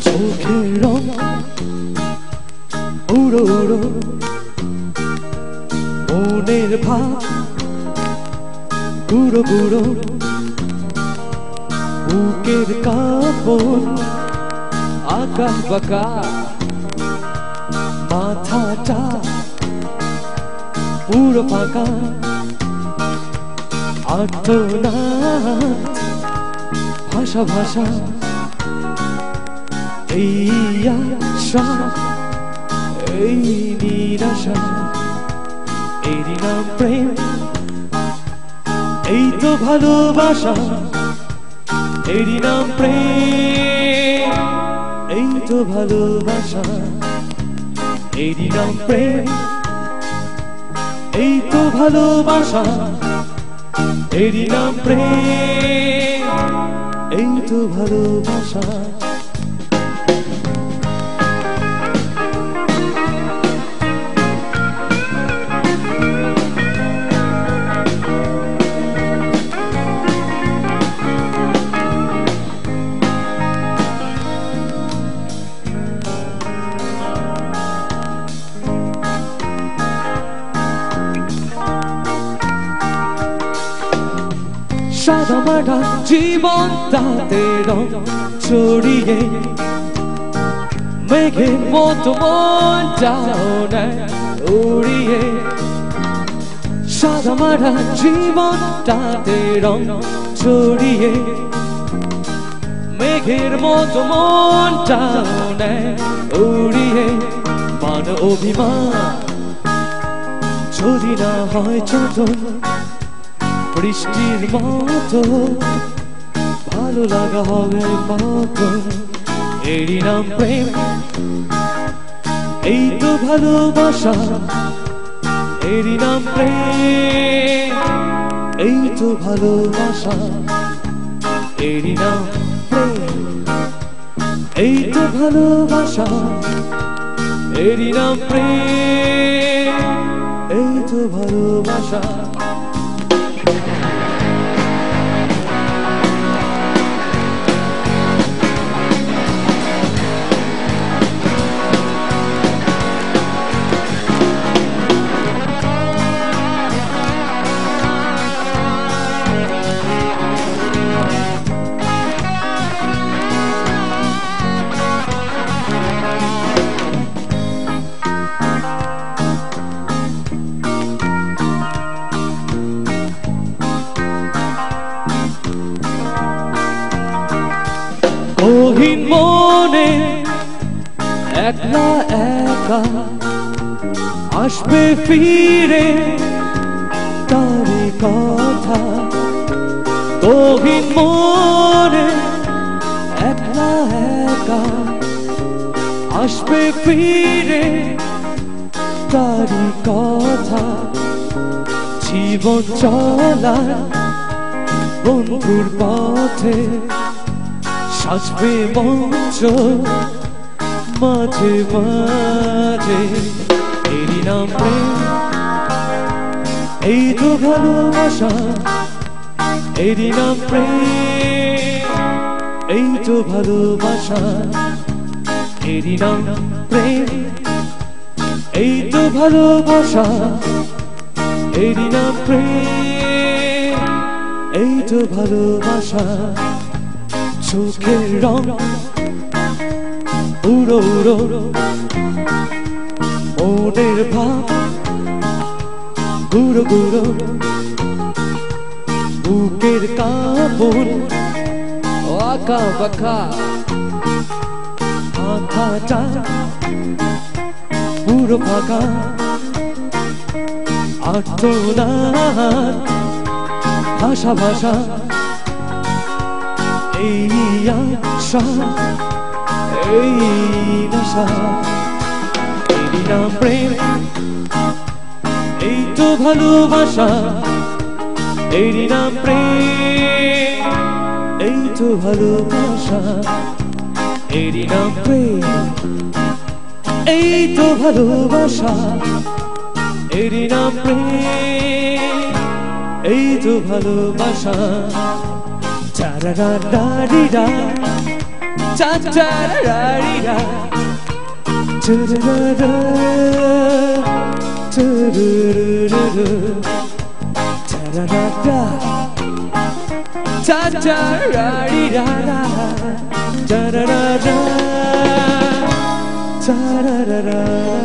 চোখের রং উড়ো উড়ো, মনের ভাব গুঁড়ো গুঁড়ো, বুকের কাপড় আঁকা বাঁকা, মাথাটা পুরো ফাঁকা, আর্তনাদ ভাষা ভাষা, এই আশা এই নিরাশা, এরই নাম প্রেম, এই তো ভালোবাসা, এরই নাম প্রেম, এই তো ভালোবাসা, এরই নাম প্রেম, এই তো ভালোবাসা, এরই নাম প্রেম, এই তো ভালোবাসা। সাদা মাটা জীবন তাতে রং ছড়িয়ে, মেঘের মতো মনটাও নেয় উড়িয়ে। সাদা মাটা জীবন তাতে রং ছড়িয়ে, মেঘের মতো মনটাও নেয় উড়িয়ে। মান অভিমান যদি না হয় চোদন, বৃষ্টির মতো ভালো লাগা হবে কত, এরই নাম প্রেম, এই তো ভালোবাসা, এরই নাম প্রেম, এই তো ভালোবাসা, এরই নাম প্রেম, এই তো ভালোবাসা, এরই নাম প্রেম, এই তো ভালোবাসা। গহীন মনে একলা একা আসবে ফিরে তারি কথা, গহীন মনে একলা একা আসবে ফিরে তারি কথা। জীবন চলা বন্ধুর পথে সাজবে মঞ্চ মাঝে মাঝে, এরই নাম প্রেম, এই তো ভালোবাসা, এরই নাম প্রেম, এই তো ভালোবাসা, এরই নাম প্রেম, এই তো ভালোবাসা, এরই নাম প্রেম, এই তো ভালোবাসা। চোখের রং উড়ো উড়ো, মনের ভাব গুঁড়ো গুঁড়ো, বুকের কাপড় আঁকা বাঁকা, মাথাটা পুরো ফাঁকা, আর্তনাদ ভাষা ভাষা, এই আশা এই নেশা, এরই নাম প্রেম, এই তো ভালোবাসা, এরই নাম প্রেম এই তো ভালোবাসা এরই নাম প্রেম এই তো ভালোবাসা এরই নাম প্রেম এই তো ভালোবাসা চারারারিরা চারারারিরা চারারা চারারা চারারা চারারিরা চারারা চারারা